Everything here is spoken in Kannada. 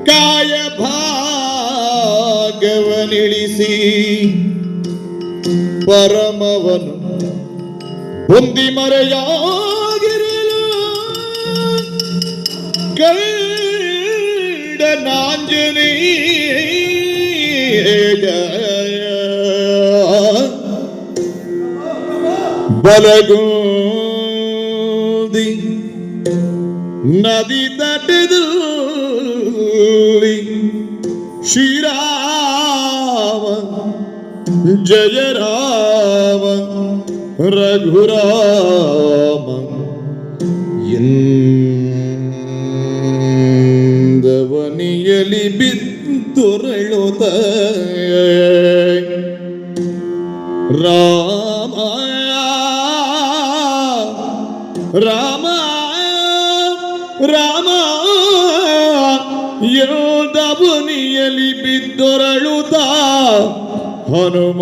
ಕಾಯ ಭಾಗವನಿಳಿಸಿ ಪರಮವನು ಹೊಂದಿ ಮರೆಯಾಗಿರಲು ಗೈಡನಾಂಜನೇಯ ಬಲಗುಂದಿ ನದಿ ತಟದಲ್ಲಿ ಶ್ರೀರಾಮ ಜಯ ರಾಮ ರಘುರಾಮ ಎಂದವನಿಯಲಿ ಬಿತ್ತುರಳುತ್ತ ರಾಮ ರಾಮ ರಾಮ ಎಂದವನಿಯಲಿ ಬಿದ್ದೊರಳುತ್ತ ಹನುಮ